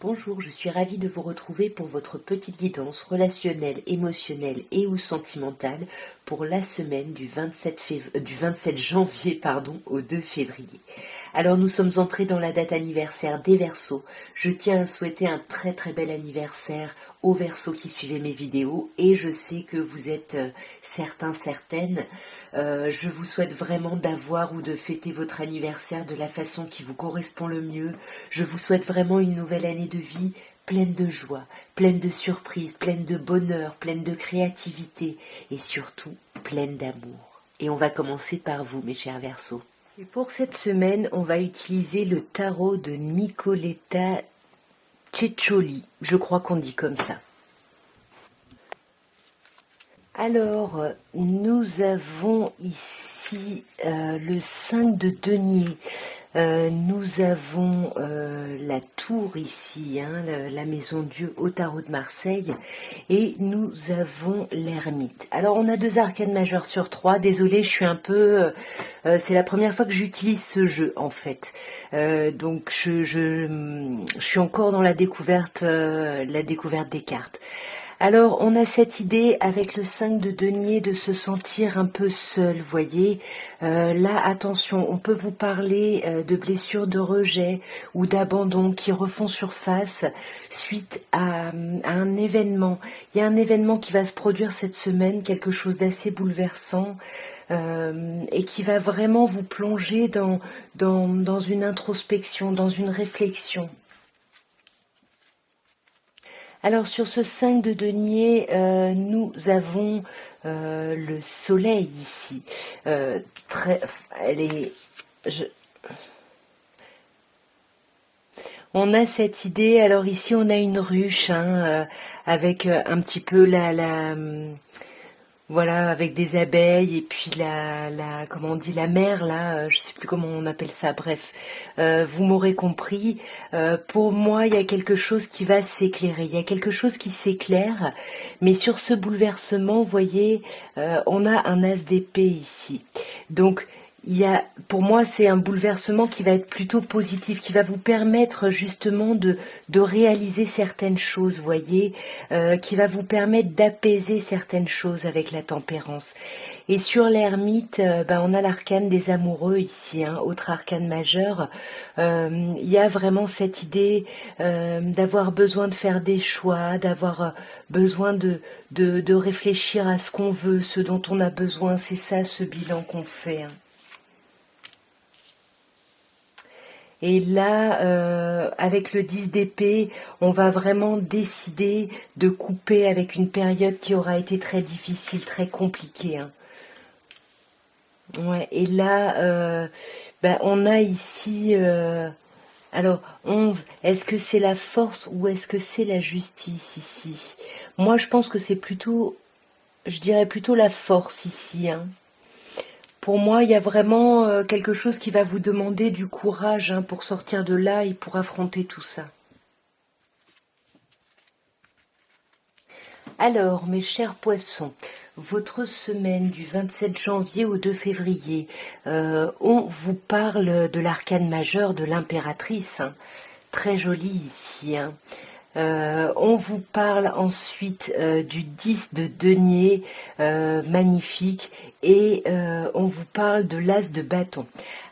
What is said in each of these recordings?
Bonjour, je suis ravie de vous retrouver pour votre petite guidance relationnelle, émotionnelle et ou sentimentale pour la semaine du 27 janvier au 2 février. Alors nous sommes entrés dans la date anniversaire des Verseaux. Je tiens à souhaiter un très très bel anniversaire aux Verseaux qui suivaient mes vidéos et je sais que vous êtes certaines. Je vous souhaite vraiment d'avoir ou de fêter votre anniversaire de la façon qui vous correspond le mieux. Je vous souhaite vraiment une nouvelle année de vie pleine de joie, pleine de surprises, pleine de bonheur, pleine de créativité et surtout pleine d'amour. Et on va commencer par vous, mes chers Verseaux. Et pour cette semaine, on va utiliser le tarot de Nicoletta Ceccioli. Je crois qu'on dit comme ça. Alors, nous avons ici le 5 de denier. Nous avons la tour ici, la maison Dieu au tarot de Marseille, et nous avons l'ermite. Alors on a 2 arcanes majeures sur 3, désolée je suis un peu... c'est la première fois que j'utilise ce jeu en fait, donc je suis encore dans la découverte des cartes. Alors, on a cette idée avec le 5 de denier de se sentir un peu seul, voyez. Là, attention, on peut vous parler de blessures de rejet ou d'abandon qui refont surface suite à un événement. Il y a un événement qui va se produire cette semaine, quelque chose d'assez bouleversant et qui va vraiment vous plonger dans une introspection, dans une réflexion. Alors sur ce 5 de denier, nous avons le soleil ici. On a cette idée, alors ici on a une ruche avec un petit peu voilà, avec des abeilles et puis comment on dit, la mer là, je sais plus comment on appelle ça, bref, vous m'aurez compris. Pour moi, il y a quelque chose qui va s'éclairer, il y a quelque chose qui s'éclaire, mais sur ce bouleversement, vous voyez, on a un as d'épée ici. Donc, pour moi, c'est un bouleversement qui va être plutôt positif, qui va vous permettre justement de réaliser certaines choses, voyez, qui va vous permettre d'apaiser certaines choses avec la tempérance. Et sur l'ermite, on a l'arcane des amoureux ici, autre arcane majeur. Il y a vraiment cette idée d'avoir besoin de faire des choix, d'avoir besoin de réfléchir à ce qu'on veut, ce dont on a besoin. C'est ça, ce bilan qu'on fait. Et là, avec le 10 d'épée, on va vraiment décider de couper avec une période qui aura été très difficile, très compliquée. Ouais, et là, on a ici... alors, 11, est-ce que c'est la force ou est-ce que c'est la justice ici? Moi, je pense que c'est plutôt... Je dirais plutôt la force ici, Pour moi, il y a vraiment quelque chose qui va vous demander du courage pour sortir de là et pour affronter tout ça. Alors, mes chers poissons, votre semaine du 27 janvier au 2 février, on vous parle de l'arcane majeur de l'impératrice, très jolie ici, on vous parle ensuite du 10 de denier, magnifique, et on vous parle de l'as de bâton.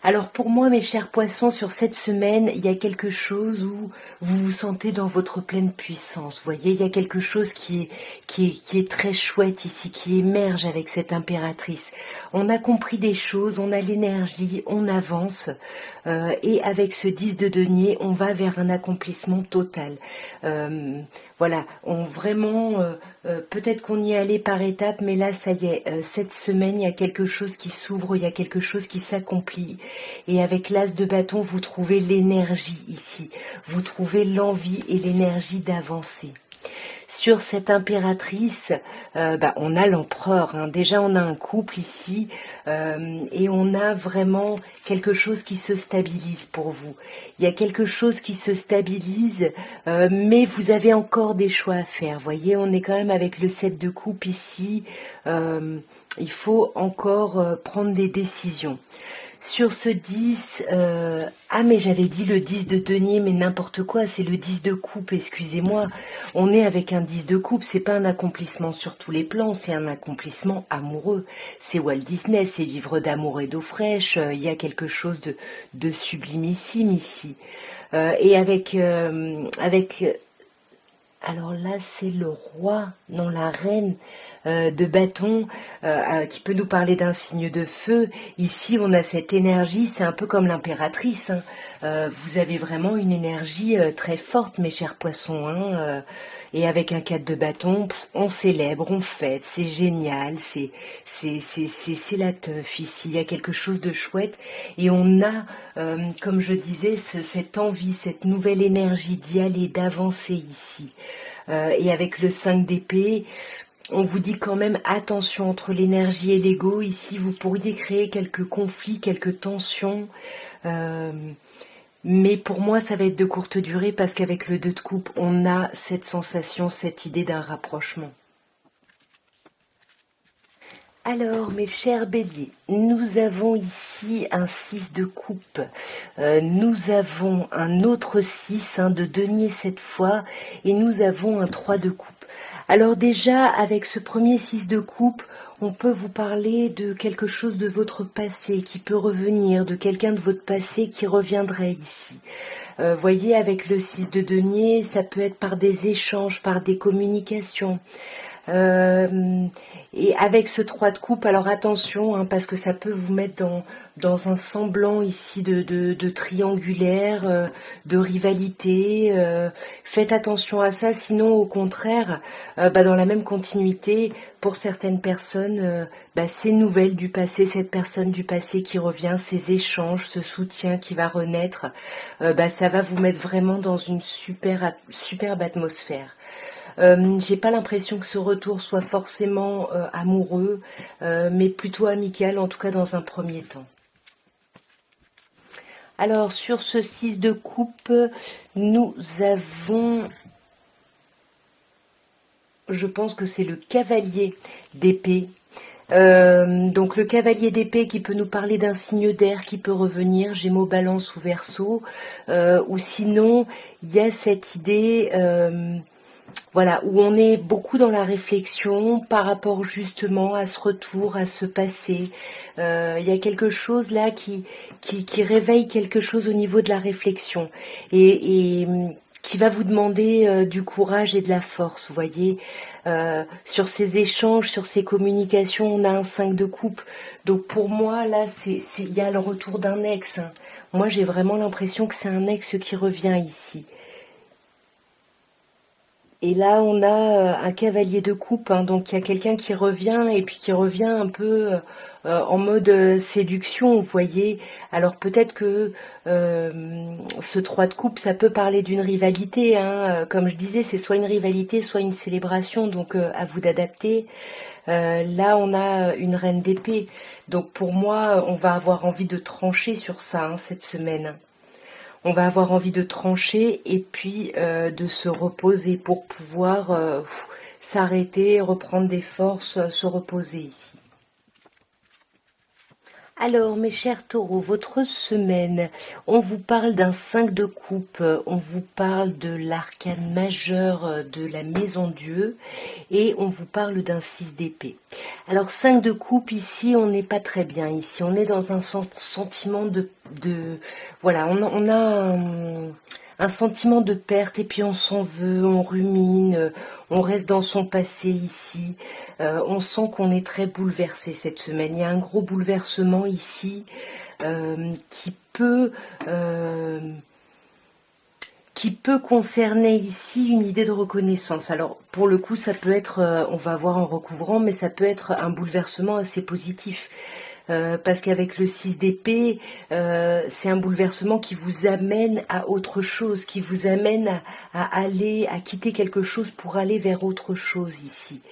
Alors pour moi, mes chers poissons, sur cette semaine, il y a quelque chose où vous vous sentez dans votre pleine puissance. Vous voyez, il y a quelque chose qui est très chouette ici, qui émerge avec cette impératrice. On a compris des choses, on a l'énergie, on avance, et avec ce 10 de denier, on va vers un accomplissement total. Voilà, peut-être qu'on y est allé par étapes, mais là, ça y est, cette semaine, il y a quelque chose qui s'ouvre, il y a quelque chose qui s'accomplit. Et avec l'as de bâton, vous trouvez l'énergie ici. Vous trouvez l'envie et l'énergie d'avancer. Sur cette impératrice, on a l'empereur. Déjà, on a un couple ici et on a vraiment quelque chose qui se stabilise pour vous. Il y a quelque chose qui se stabilise, mais vous avez encore des choix à faire. Vous voyez, on est quand même avec le 7 de coupe ici. Il faut encore prendre des décisions. Sur ce 10, ah mais j'avais dit le 10 de denier, mais n'importe quoi, c'est le 10 de coupe, excusez-moi. On est avec un 10 de coupe, c'est pas un accomplissement sur tous les plans, c'est un accomplissement amoureux. C'est Walt Disney, c'est vivre d'amour et d'eau fraîche, il y a quelque chose de sublimissime ici. Et alors là, c'est le roi, non la reine de bâton, qui peut nous parler d'un signe de feu. Ici, on a cette énergie, c'est un peu comme l'impératrice, hein. Vous avez vraiment une énergie très forte, mes chers poissons, hein. Et avec un 4 de bâton, on célèbre, on fête, c'est génial, c'est la teuf ici, il y a quelque chose de chouette. Et on a, comme je disais, cette envie, cette nouvelle énergie d'y aller, d'avancer ici. Et avec le 5 d'épée, on vous dit quand même attention entre l'énergie et l'ego. Ici, vous pourriez créer quelques conflits, quelques tensions. Mais pour moi, ça va être de courte durée parce qu'avec le 2 de coupe, on a cette sensation, cette idée d'un rapprochement. Alors, mes chers béliers, nous avons ici un 6 de coupe, nous avons un autre 6 de denier cette fois, et nous avons un 3 de coupe. Alors déjà, avec ce premier 6 de coupe, on peut vous parler de quelque chose de votre passé qui peut revenir, de quelqu'un de votre passé qui reviendrait ici. Voyez, avec le 6 de denier, ça peut être par des échanges, par des communications. Et avec ce 3 de coupe, alors attention, hein, parce que ça peut vous mettre dans un semblant ici de triangulaire, de rivalité. Faites attention à ça, sinon au contraire, dans la même continuité, pour certaines personnes, ces nouvelles du passé, cette personne du passé qui revient, ces échanges, ce soutien qui va renaître, ça va vous mettre vraiment dans une superbe atmosphère. J'ai pas l'impression que ce retour soit forcément amoureux, mais plutôt amical, en tout cas dans un premier temps. Alors, sur ce 6 de coupe, nous avons, je pense que c'est le cavalier d'épée. Donc le cavalier d'épée qui peut nous parler d'un signe d'air qui peut revenir, Gémeaux, Balance ou Verseau, ou sinon il y a cette idée... Voilà, où on est beaucoup dans la réflexion par rapport justement à ce retour, à ce passé. Il y a quelque chose là qui réveille quelque chose au niveau de la réflexion et qui va vous demander du courage et de la force, vous voyez. Sur ces échanges, sur ces communications, on a un 5 de coupe. Donc pour moi, là, il y a le retour d'un ex, hein. Moi, j'ai vraiment l'impression que c'est un ex qui revient ici. Et là, on a un cavalier de coupe, hein, donc il y a quelqu'un qui revient et puis qui revient un peu en mode séduction, vous voyez. Alors peut-être que ce 3 de coupe, ça peut parler d'une rivalité, hein. Comme je disais, c'est soit une rivalité, soit une célébration, donc à vous d'adapter. Là, on a une reine d'épée, donc pour moi, on va avoir envie de trancher sur ça, hein, cette semaine. On va avoir envie de trancher et puis de se reposer pour pouvoir s'arrêter, reprendre des forces, se reposer ici. Alors, mes chers taureaux, votre semaine, on vous parle d'un 5 de coupe, on vous parle de l'arcane majeur de la maison Dieu et on vous parle d'un 6 d'épée. Alors, 5 de coupe, ici, on n'est pas très bien. Ici, on est dans un sentiment voilà, on a un sentiment de perte et puis on s'en veut, on rumine, on reste dans son passé ici. On sent qu'on est très bouleversé cette semaine. Il y a un gros bouleversement ici qui peut concerner ici une idée de reconnaissance. Alors pour le coup, ça peut être, on va voir en recouvrant, mais ça peut être un bouleversement assez positif. Parce qu'avec le 6 d'épée, c'est un bouleversement qui vous amène à autre chose, qui vous amène à quitter quelque chose pour aller vers autre chose ici.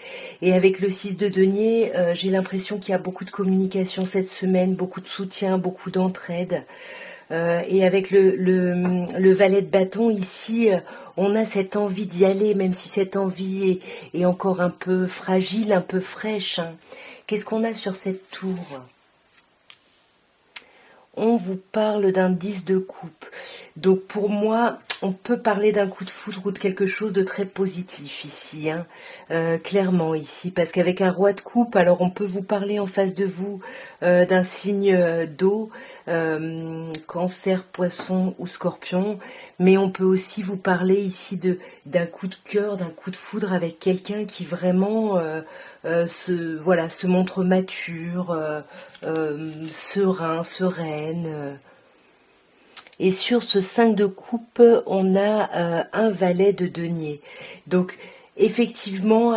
Et avec le 6 de denier, j'ai l'impression qu'il y a beaucoup de communication cette semaine, beaucoup de soutien, beaucoup d'entraide. Et avec le valet de bâton ici, on a cette envie d'y aller, même si cette envie est encore un peu fragile, un peu fraîche, hein. Qu'est-ce qu'on a sur cette tour ? on vous parle d'un 10 de coupe. Donc pour moi, on peut parler d'un coup de foudre ou de quelque chose de très positif ici, hein, clairement ici, parce qu'avec un roi de coupe, alors on peut vous parler en face de vous d'un signe d'eau, cancer, poisson ou scorpion, mais on peut aussi vous parler ici d'un coup de cœur, d'un coup de foudre avec quelqu'un qui vraiment se montre mature, serein, sereine. Et sur ce 5 de coupe, on a un valet de denier. Donc, effectivement,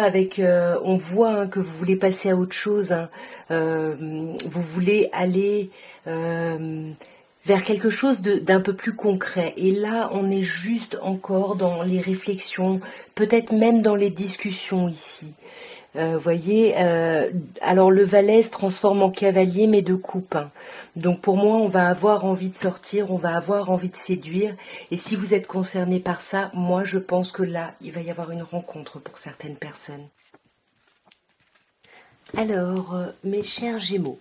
on voit hein, que vous voulez passer à autre chose. Hein. Vous voulez aller vers quelque chose d'un peu plus concret. Et là, on est juste encore dans les réflexions, peut-être même dans les discussions ici. Voyez, alors le valet se transforme en cavalier, mais de coupe. Hein. Donc pour moi, on va avoir envie de sortir, on va avoir envie de séduire. Et si vous êtes concerné par ça, moi je pense que là, il va y avoir une rencontre pour certaines personnes. Alors, mes chers Gémeaux,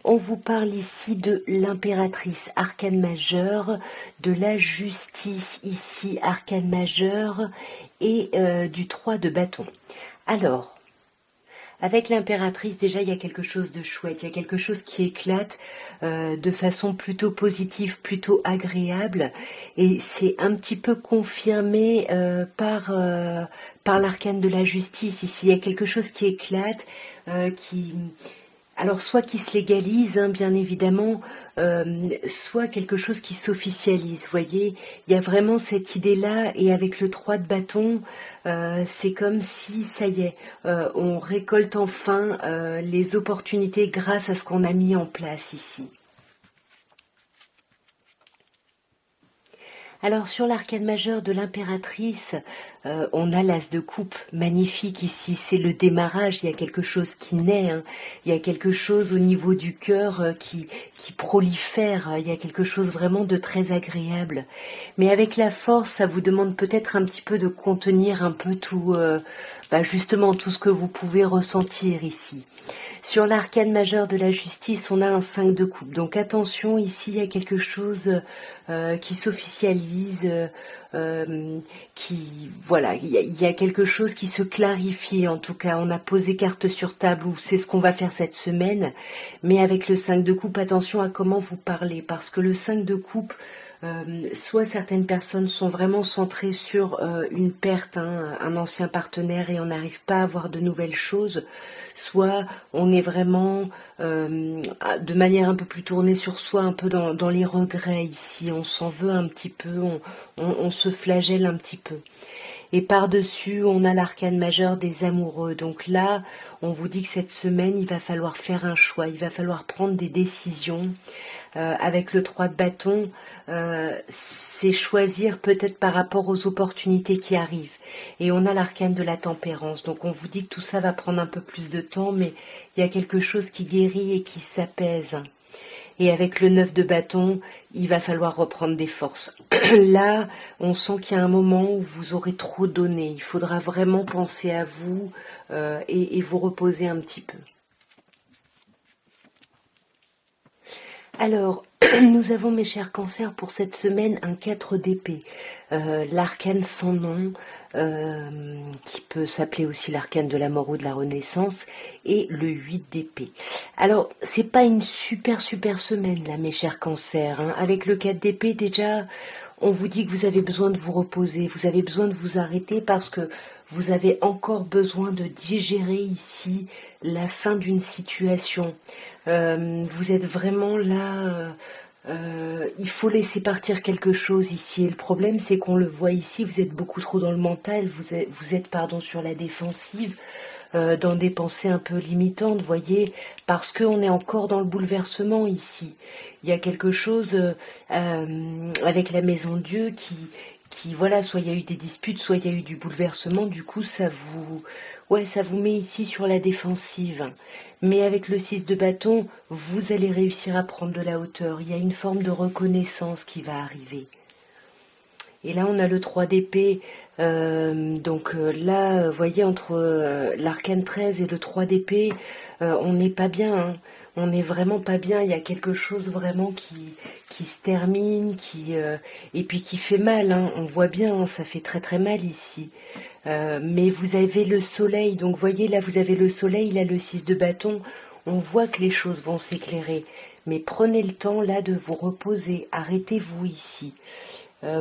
on vous parle ici de l'impératrice, arcane majeur, de la justice ici, arcane majeur, et du 3 de bâton. Alors, avec l'impératrice, déjà, il y a quelque chose de chouette, il y a quelque chose qui éclate de façon plutôt positive, plutôt agréable, et c'est un petit peu confirmé par l'arcane de la justice. Ici, il y a quelque chose qui éclate, qui... Alors, soit qui se légalise, hein, bien évidemment, soit quelque chose qui s'officialise, vous voyez. Il y a vraiment cette idée-là, et avec le 3 de bâton, c'est comme si, ça y est, on récolte enfin les opportunités grâce à ce qu'on a mis en place ici. Alors sur l'arcane majeur de l'impératrice, on a l'as de coupe, magnifique ici, c'est le démarrage, il y a quelque chose qui naît, hein. Il y a quelque chose au niveau du cœur qui prolifère, il y a quelque chose vraiment de très agréable. Mais avec la force, ça vous demande peut-être un petit peu de contenir un peu tout, justement tout ce que vous pouvez ressentir ici. Sur l'arcane majeur de la justice, on a un 5 de coupe. Donc attention, ici, il y a quelque chose qui s'officialise, voilà, il y a quelque chose qui se clarifie. En tout cas, on a posé carte sur table, ou c'est ce qu'on va faire cette semaine. Mais avec le 5 de coupe, attention à comment vous parlez, parce que le 5 de coupe, soit certaines personnes sont vraiment centrées sur une perte, hein, un ancien partenaire, et on n'arrive pas à voir de nouvelles choses, soit on est vraiment de manière un peu plus tournée sur soi, un peu dans les regrets ici, on s'en veut un petit peu, on se flagelle un petit peu. Et par-dessus, on a l'arcane majeur des amoureux. Donc là, on vous dit que cette semaine, il va falloir faire un choix, il va falloir prendre des décisions. Avec le 3 de bâton, c'est choisir peut-être par rapport aux opportunités qui arrivent. Et on a l'arcane de la tempérance. Donc on vous dit que tout ça va prendre un peu plus de temps, mais il y a quelque chose qui guérit et qui s'apaise. Et avec le 9 de bâton, il va falloir reprendre des forces. Là, on sent qu'il y a un moment où vous aurez trop donné. Il faudra vraiment penser à vous et vous reposer un petit peu. Alors, nous avons, mes chers cancers, pour cette semaine, un 4 d'épée. L'arcane sans nom, qui peut s'appeler aussi l'arcane de la mort ou de la renaissance, et le 8 d'épée. Alors, c'est pas une super semaine, là, mes chers cancers. Hein. Avec le 4 d'épée, déjà, on vous dit que vous avez besoin de vous reposer, vous avez besoin de vous arrêter parce que vous avez encore besoin de digérer ici la fin d'une situation. Vous êtes vraiment là, il faut laisser partir quelque chose ici. Et le problème, c'est qu'on le voit ici, vous êtes beaucoup trop dans le mental, vous êtes sur la défensive, dans des pensées un peu limitantes, voyez, parce qu'on est encore dans le bouleversement ici. Il y a quelque chose avec la maison de Dieu qui, voilà, soit il y a eu des disputes, soit il y a eu du bouleversement, du coup ça vous met ici sur la défensive. Mais avec le 6 de bâton, vous allez réussir à prendre de la hauteur. Il y a une forme de reconnaissance qui va arriver. Et là, on a le 3 d'épée. Donc là, vous voyez, entre l'arcane 13 et le 3 d'épée, on n'est pas bien. Hein. on n'est vraiment pas bien. Il y a quelque chose vraiment qui se termine, et puis qui fait mal, hein. On voit bien, hein, ça fait très très mal ici. Mais vous avez le soleil, donc voyez là, vous avez le soleil, là le 6 de bâton. On voit que les choses vont s'éclairer. Mais prenez le temps là de vous reposer, arrêtez-vous ici.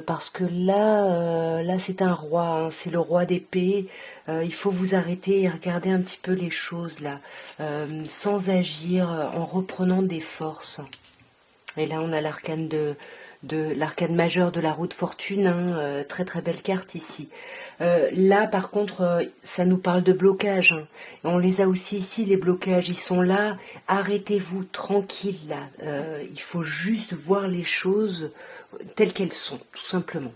Parce que là c'est un roi, hein, c'est le roi d'épée. Il faut vous arrêter et regarder un petit peu les choses là, sans agir, en reprenant des forces. Et là on a l'arcane de l'arcane majeur de la roue de fortune, hein, très très belle carte ici. Là par contre, ça nous parle de blocage, hein. On les a aussi ici, les blocages, ils sont là. Arrêtez-vous tranquille là. Il faut juste voir les choses telles qu'elles sont, tout simplement.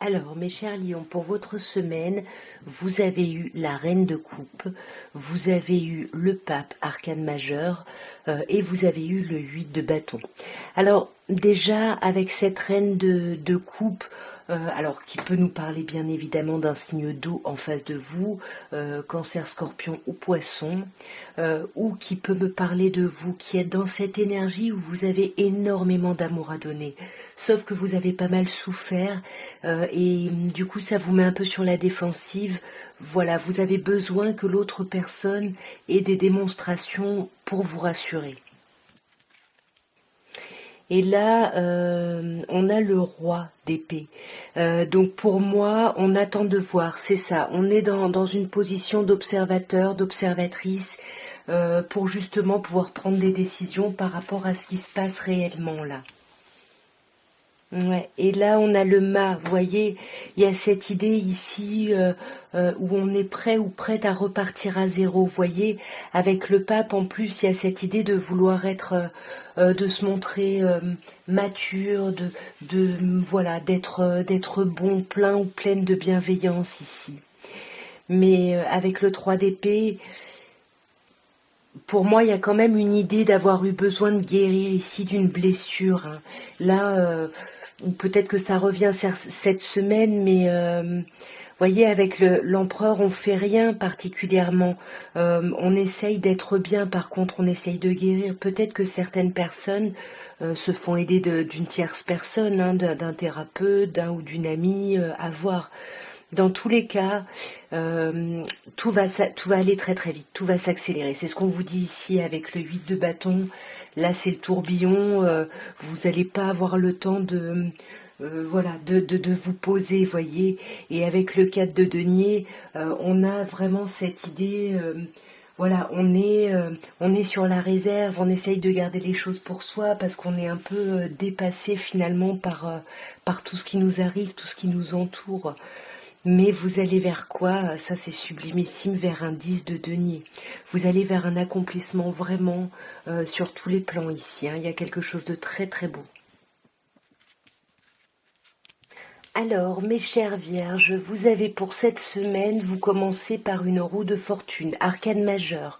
Alors, mes chers lions, pour votre semaine, vous avez eu la reine de coupe, vous avez eu le pape, arcane majeur, et vous avez eu le 8 de bâton. Alors, déjà, avec cette reine de coupe, alors qui peut nous parler bien évidemment d'un signe d'eau en face de vous, cancer, scorpion ou poisson, ou qui peut me parler de vous qui êtes dans cette énergie où vous avez énormément d'amour à donner, sauf que vous avez pas mal souffert, et du coup ça vous met un peu sur la défensive. Voilà, vous avez besoin que l'autre personne ait des démonstrations pour vous rassurer. Et là, on a le roi d'épée. Donc pour moi, on attend de voir, c'est ça. On est dans une position d'observateur, d'observatrice, pour justement pouvoir prendre des décisions par rapport à ce qui se passe réellement là. Ouais. Et là, on a le mât, vous voyez, il y a cette idée ici, où on est prêt ou prête à repartir à zéro, vous voyez, avec le pape en plus, il y a cette idée de vouloir être, de se montrer mature, voilà, d'être bon, plein ou pleine de bienveillance ici. Mais avec le 3 d'épée, pour moi, il y a quand même une idée d'avoir eu besoin de guérir ici d'une blessure, hein. Là, ou peut-être que ça revient cette semaine, mais voyez, avec l'empereur, on fait rien particulièrement. On essaye d'être bien, par contre, on essaye de guérir. Peut-être que certaines personnes se font aider d'une tierce personne, hein, d'un thérapeute, d'un ou d'une amie, à voir. Dans tous les cas, tout va aller très très vite, tout va s'accélérer. C'est ce qu'on vous dit ici avec le 8 de bâton. Là, c'est le tourbillon. Vous n'allez pas avoir le temps voilà, de vous poser, voyez. Et avec le 4 de denier, on a vraiment cette idée. Voilà, on est sur la réserve, on essaye de garder les choses pour soi parce qu'on est un peu dépassé finalement par tout ce qui nous arrive, tout ce qui nous entoure. Mais vous allez vers quoi? Ça c'est sublimissime, vers un 10 de denier. Vous allez vers un accomplissement vraiment, sur tous les plans ici, hein. Il y a quelque chose de très très beau. Alors, mes chères vierges, vous avez pour cette semaine, vous commencez par une roue de fortune, arcane majeur.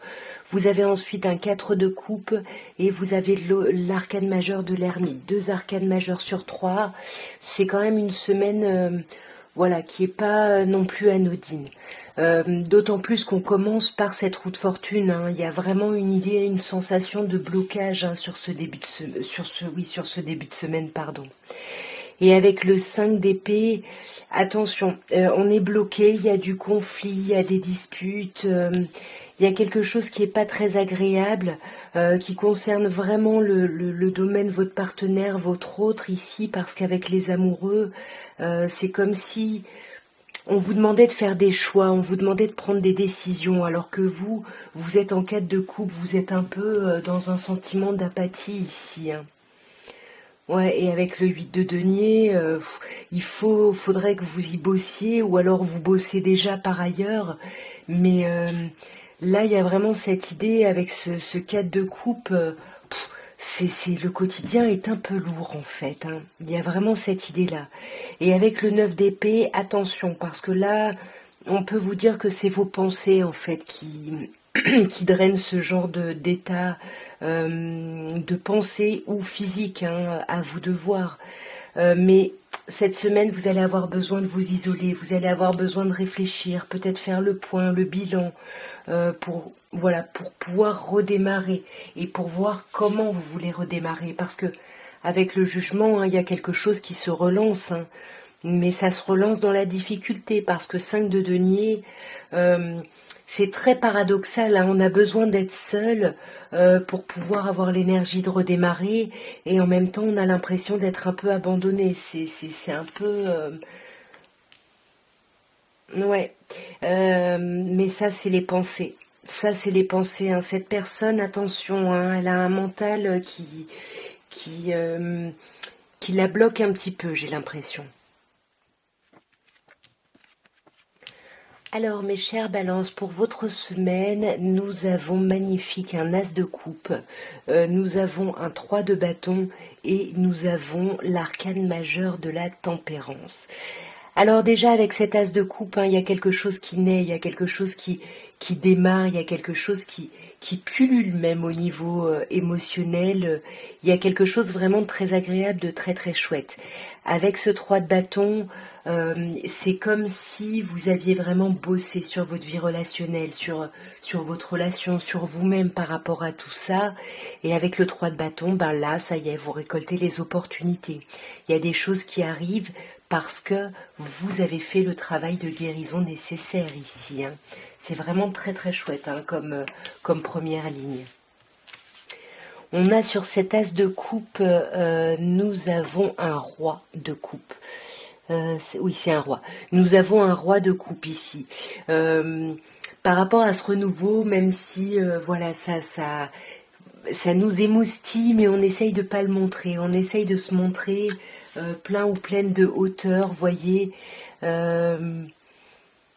Vous avez ensuite un 4 de coupe et vous avez l'arcane majeur de l'ermite. Deux arcanes majeurs sur trois. C'est quand même une semaine, voilà, qui est pas non plus anodine. D'autant plus qu'on commence par cette roue de fortune, hein. Il y a vraiment une idée, une sensation de blocage, hein, sur ce début sur ce début de semaine, pardon. Et avec le 5 d'épée, attention, on est bloqué, il y a du conflit, il y a des disputes, il y a quelque chose qui n'est pas très agréable, qui concerne vraiment le domaine, votre partenaire, votre autre ici, parce qu'avec les amoureux, c'est comme si on vous demandait de faire des choix, on vous demandait de prendre des décisions, alors que vous êtes en quête de couple, vous êtes un peu dans un sentiment d'apathie ici, hein. Ouais, et avec le 8 de denier, faudrait que vous y bossiez, ou alors vous bossez déjà par ailleurs. Mais là, il y a vraiment cette idée avec ce 4 de coupe. Le quotidien est un peu lourd en fait, hein. Il y a vraiment cette idée-là. Et avec le 9 d'épée, attention, parce que là, on peut vous dire que c'est vos pensées en fait qui drainent ce genre d'état, de pensée ou physique, hein, à vous de voir. Mais cette semaine, vous allez avoir besoin de vous isoler, vous allez avoir besoin de réfléchir, peut-être faire le point, le bilan, pour pouvoir redémarrer et pour voir comment vous voulez redémarrer. Parce que avec le jugement, hein, il y a quelque chose qui se relance, hein, mais ça se relance dans la difficulté parce que 5 de denier, c'est très paradoxal, hein, on a besoin d'être seul pour pouvoir avoir l'énergie de redémarrer et en même temps on a l'impression d'être un peu abandonné. C'est un peu... ouais. Mais ça c'est les pensées. Ça c'est les pensées, hein. Cette personne, attention, hein, elle a un mental qui, euh, qui la bloque un petit peu, j'ai l'impression. Alors mes chères balances, pour votre semaine, nous avons magnifique un as de coupe, nous avons un 3 de bâton et nous avons l'arcane majeur de la tempérance. Alors déjà avec cet as de coupe, hein, il y a quelque chose qui naît, il y a quelque chose qui démarre, il y a quelque chose qui pullule même au niveau émotionnel, il y a quelque chose vraiment de très agréable, de très très chouette. Avec ce 3 de bâton, c'est comme si vous aviez vraiment bossé sur votre vie relationnelle, sur votre relation, sur vous-même par rapport à tout ça. Et avec le 3 de bâton, ben là, ça y est, vous récoltez les opportunités. Il y a des choses qui arrivent parce que vous avez fait le travail de guérison nécessaire ici, hein. C'est vraiment très très chouette, hein, comme première ligne. On a sur cet as de coupe, nous avons un roi de coupe. Oui, c'est un roi. Nous avons un roi de coupe ici. Par rapport à ce renouveau, même si voilà, ça nous émoustille, mais on essaye de pas le montrer. On essaye de se montrer plein ou pleine de hauteur, voyez.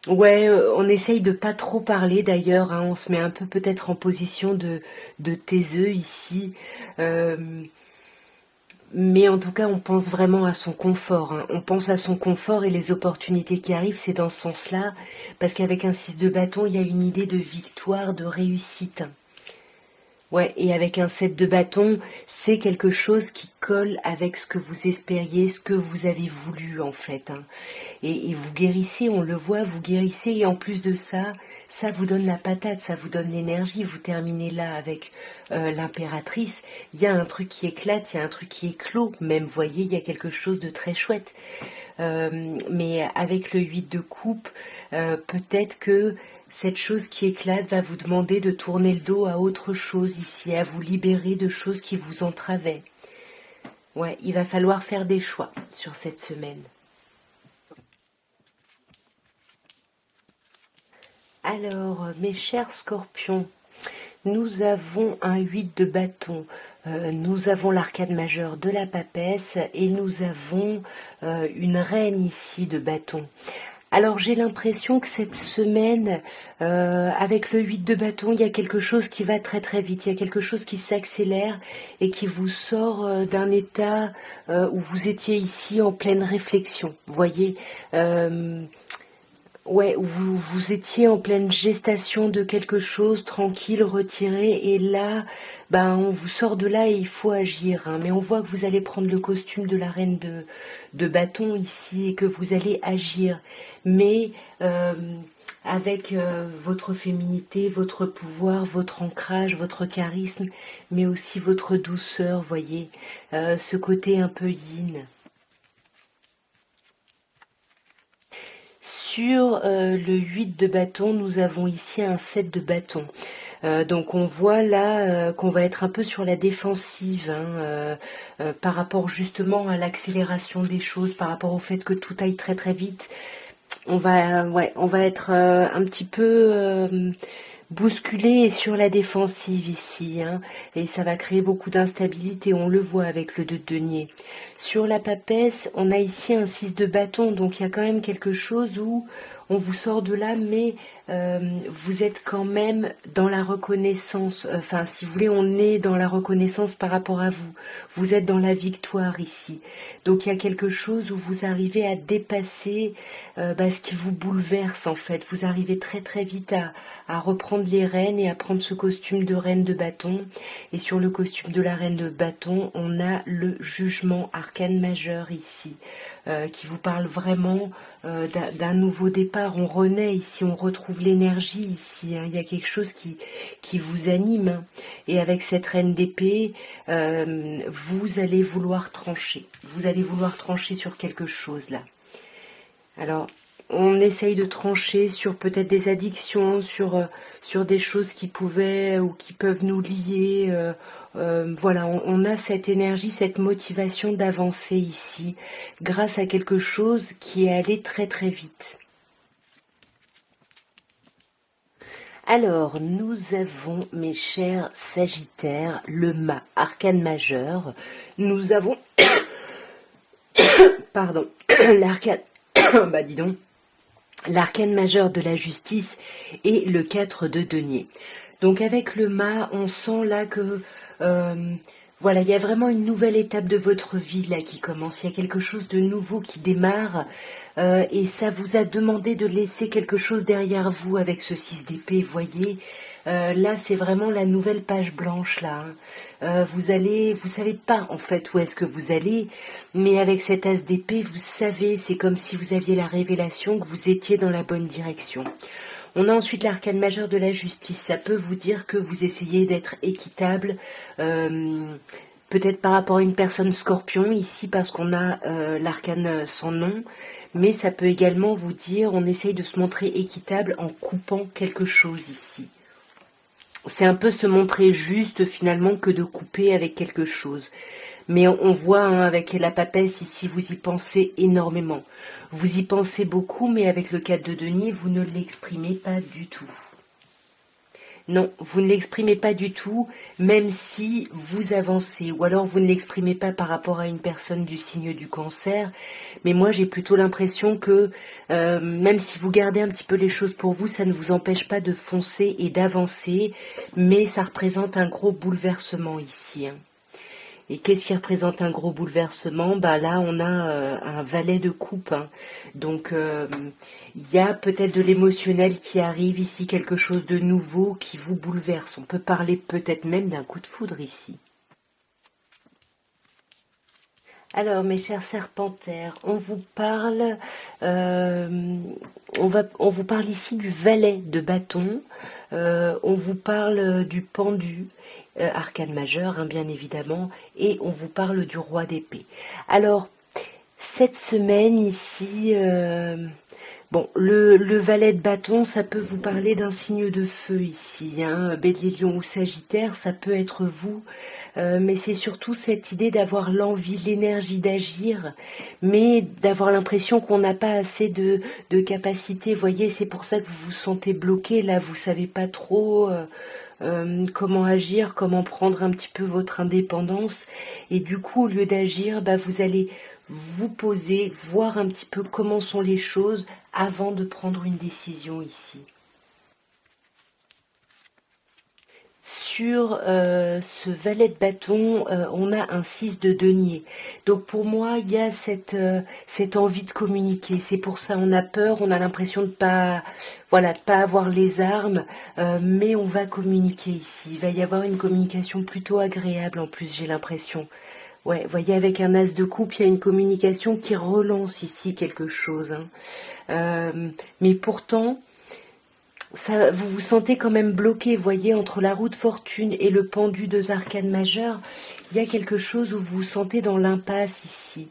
Ouais, on essaye de pas trop parler d'ailleurs, hein, on se met un peu peut-être en position de taiseux ici. Euh, mais en tout cas, on pense vraiment à son confort, hein. On pense à son confort et les opportunités qui arrivent, c'est dans ce sens-là. Parce qu'avec un 6 de bâton, il y a une idée de victoire, de réussite. Ouais, et avec un 7 de bâton, c'est quelque chose qui colle avec ce que vous espériez, ce que vous avez voulu en fait, hein. Et vous guérissez, on le voit, vous guérissez, et en plus de ça, ça vous donne la patate, ça vous donne l'énergie. Vous terminez là avec l'impératrice. Il y a un truc qui éclate, il y a un truc qui éclot, même, voyez, il y a quelque chose de très chouette. Mais avec le 8 de coupe, peut-être que cette chose qui éclate va vous demander de tourner le dos à autre chose ici, à vous libérer de choses qui vous entravaient. Ouais, il va falloir faire des choix sur cette semaine. Alors, mes chers scorpions, nous avons un 8 de bâton, nous avons l'arcade majeur de la papesse et nous avons une reine ici de bâton. Alors j'ai l'impression que cette semaine, avec le 8 de bâton, il y a quelque chose qui va très très vite, il y a quelque chose qui s'accélère et qui vous sort d'un état où vous étiez ici en pleine réflexion, vous voyez. Ouais, vous étiez en pleine gestation de quelque chose, tranquille, retiré, et là, ben, on vous sort de là et il faut agir, hein. Mais on voit que vous allez prendre le costume de la reine de bâton ici et que vous allez agir. Mais avec votre féminité, votre pouvoir, votre ancrage, votre charisme, mais aussi votre douceur, voyez, ce côté un peu yin. Sur le 8 de bâton, nous avons ici un 7 de bâton. Donc on voit là qu'on va être un peu sur la défensive, hein, par rapport justement à l'accélération des choses, par rapport au fait que tout aille très très vite. On va être un petit peu bousculé et sur la défensive ici, hein, et ça va créer beaucoup d'instabilité, on le voit avec le 2 de denier. Sur la papesse, on a ici un 6 de bâton, donc il y a quand même quelque chose où on vous sort de là, mais vous êtes quand même dans la reconnaissance, enfin si vous voulez on est dans la reconnaissance par rapport à vous, vous êtes dans la victoire ici, donc il y a quelque chose où vous arrivez à dépasser ce qui vous bouleverse en fait, vous arrivez très très vite à reprendre les rênes et à prendre ce costume de reine de bâton, et sur le costume de la reine de bâton on a le jugement arcane majeur ici, qui vous parle vraiment d'un nouveau départ. On renaît ici, on retrouve l'énergie ici, hein. Il y a quelque chose qui vous anime, hein. Et avec cette reine d'épée, vous allez vouloir trancher. Vous allez vouloir trancher sur quelque chose là. Alors, on essaye de trancher sur peut-être des addictions, sur des choses qui pouvaient ou qui peuvent nous lier. Voilà, on a cette énergie, cette motivation d'avancer ici, grâce à quelque chose qui est allé très très vite. Alors, nous avons, mes chers Sagittaires, le arcane majeur. Nous avons, pardon, l'arcane, bah dis donc, l'arcane majeur de la justice et le 4 de denier. Donc avec le mât, on sent là que voilà, il y a vraiment une nouvelle étape de votre vie là qui commence. Il y a quelque chose de nouveau qui démarre et ça vous a demandé de laisser quelque chose derrière vous avec ce 6 d'épée, voyez. Là, c'est vraiment la nouvelle page blanche là, hein. Vous savez pas en fait où est-ce que vous allez, mais avec cet as d'épée, vous savez, c'est comme si vous aviez la révélation que vous étiez dans la bonne direction. On a ensuite l'arcane majeur de la justice. Ça peut vous dire que vous essayez d'être équitable, peut-être par rapport à une personne scorpion ici parce qu'on a l'arcane sans nom, mais ça peut également vous dire on essaye de se montrer équitable en coupant quelque chose ici. C'est un peu se montrer juste finalement que de couper avec quelque chose. Mais on voit hein, avec la papesse ici, vous y pensez énormément. Vous y pensez beaucoup, mais avec le 4 de denier, vous ne l'exprimez pas du tout. Non, vous ne l'exprimez pas du tout, même si vous avancez. Ou alors vous ne l'exprimez pas par rapport à une personne du signe du cancer. Mais moi, j'ai plutôt l'impression que même si vous gardez un petit peu les choses pour vous, ça ne vous empêche pas de foncer et d'avancer. Mais ça représente un gros bouleversement ici, hein. Et qu'est-ce qui représente un gros bouleversement? Bah là, on a un valet de coupe, hein. Donc, il y a peut-être de l'émotionnel qui arrive ici, quelque chose de nouveau qui vous bouleverse. On peut parler peut-être même d'un coup de foudre ici. Alors, mes chers serpentaires, on vous parle, on vous parle ici du valet de bâton. On vous parle du pendu, arcane majeur, hein, bien évidemment, et on vous parle du roi d'épée. Alors, cette semaine ici, bon, le valet de bâton, ça peut vous parler d'un signe de feu ici, hein, Bélier, Lion ou Sagittaire, ça peut être vous, mais c'est surtout cette idée d'avoir l'envie, l'énergie d'agir, mais d'avoir l'impression qu'on n'a pas assez de capacité. Vous voyez, c'est pour ça que vous vous sentez bloqué, là, vous savez pas trop comment agir, comment prendre un petit peu votre indépendance, et du coup, au lieu d'agir, bah, vous allez vous poser, voir un petit peu comment sont les choses avant de prendre une décision ici. Sur ce valet de bâton, on a un 6 de denier. Donc pour moi, il y a cette envie de communiquer. C'est pour ça on a peur, on a l'impression de pas, voilà, de pas avoir les armes, mais on va communiquer ici. Il va y avoir une communication plutôt agréable en plus, j'ai l'impression. Ouais, vous voyez, avec un as de coupe, il y a une communication qui relance ici quelque chose, hein. Mais pourtant, ça, vous vous sentez quand même bloqué, voyez, entre la roue de fortune et le pendu deux arcanes majeures. Il y a quelque chose où vous vous sentez dans l'impasse ici.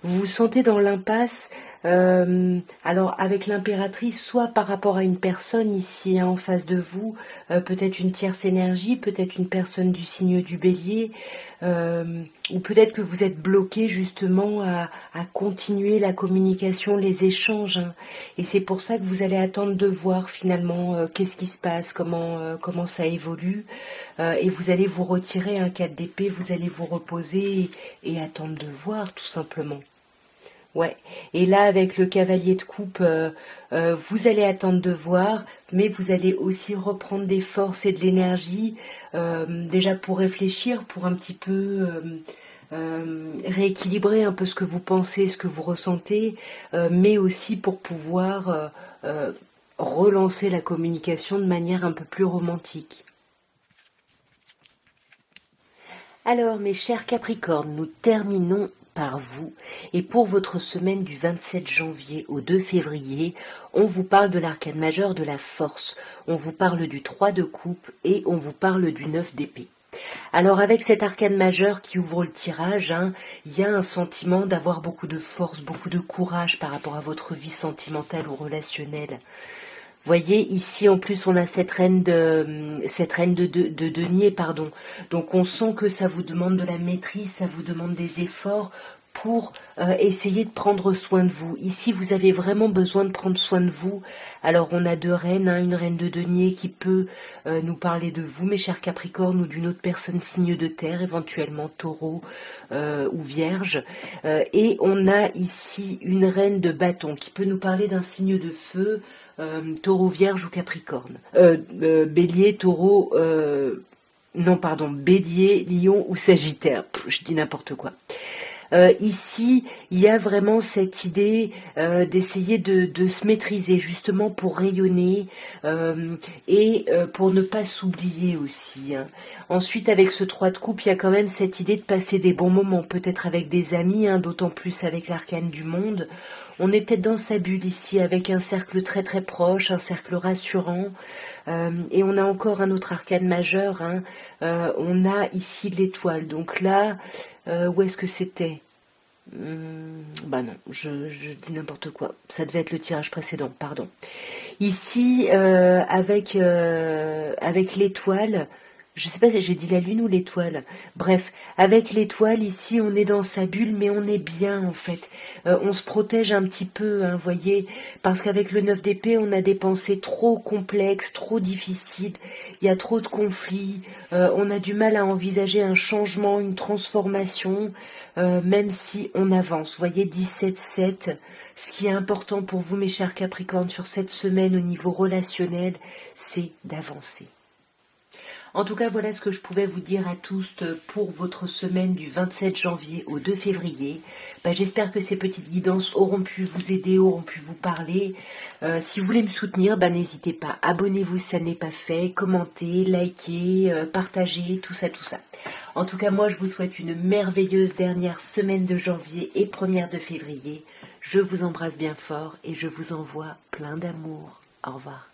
Vous vous sentez dans l'impasse, alors avec l'impératrice, soit par rapport à une personne ici hein, en face de vous, peut-être une tierce énergie, peut-être une personne du signe du bélier, ou peut-être que vous êtes bloqué justement à continuer la communication, les échanges, hein. Et c'est pour ça que vous allez attendre de voir finalement qu'est-ce qui se passe, comment ça évolue, et vous allez vous retirer un 4 d'épée, vous allez vous reposer et attendre de voir tout simplement. Ouais, et là avec le cavalier de coupe, vous allez attendre de voir, mais vous allez aussi reprendre des forces et de l'énergie, déjà pour réfléchir, pour un petit peu rééquilibrer un peu ce que vous pensez, ce que vous ressentez, mais aussi pour pouvoir relancer la communication de manière un peu plus romantique. Alors, mes chers Capricornes, nous terminons par vous. Et pour votre semaine du 27 janvier au 2 février, on vous parle de l'arcane majeur de la force, on vous parle du 3 de coupe et on vous parle du 9 d'épée. Alors avec cet arcane majeur qui ouvre le tirage, il y a un sentiment d'avoir beaucoup de force, beaucoup de courage par rapport à votre vie sentimentale ou relationnelle. Voyez, ici en plus on a cette reine de denier, pardon. Donc on sent que ça vous demande de la maîtrise, ça vous demande des efforts pour essayer de prendre soin de vous. Ici vous avez vraiment besoin de prendre soin de vous. Alors on a deux reines, une reine de denier qui peut nous parler de vous, mes chers Capricornes, ou d'une autre personne signe de terre, éventuellement taureau ou vierge. Et on a ici une reine de bâton qui peut nous parler d'un signe de feu, taureau, vierge ou capricorne. Bélier, taureau, non pardon, bélier, lion ou sagittaire. Je dis n'importe quoi. Ici, il y a vraiment cette idée d'essayer de se maîtriser justement pour rayonner et pour ne pas s'oublier aussi. Ensuite, avec ce 3 de coupe, il y a quand même cette idée de passer des bons moments, peut-être avec des amis, d'autant plus avec l'arcane du monde. On est peut-être dans sa bulle ici, avec un cercle très très proche, un cercle rassurant. Et on a encore un autre arcane majeur. On a ici l'étoile. Donc là, où est-ce que c'était? Bah non, je dis n'importe quoi. Ça devait être le tirage précédent, pardon. Ici, avec l'étoile, je sais pas si j'ai dit la lune ou l'étoile. Bref, avec l'étoile, ici, on est dans sa bulle, mais on est bien, en fait. On se protège un petit peu, voyez, parce qu'avec le 9 d'épée, on a des pensées trop complexes, trop difficiles. Il y a trop de conflits. On a du mal à envisager un changement, une transformation, même si on avance. Vous voyez, 17-7. Ce qui est important pour vous, mes chers Capricornes, sur cette semaine au niveau relationnel, c'est d'avancer. En tout cas, voilà ce que je pouvais vous dire à tous pour votre semaine du 27 janvier au 2 février. J'espère que ces petites guidances auront pu vous aider, auront pu vous parler. Si vous voulez me soutenir, n'hésitez pas. Abonnez-vous si ça n'est pas fait, commentez, likez, partagez, tout ça, tout ça. En tout cas, moi, je vous souhaite une merveilleuse dernière semaine de janvier et première de février. Je vous embrasse bien fort et je vous envoie plein d'amour. Au revoir.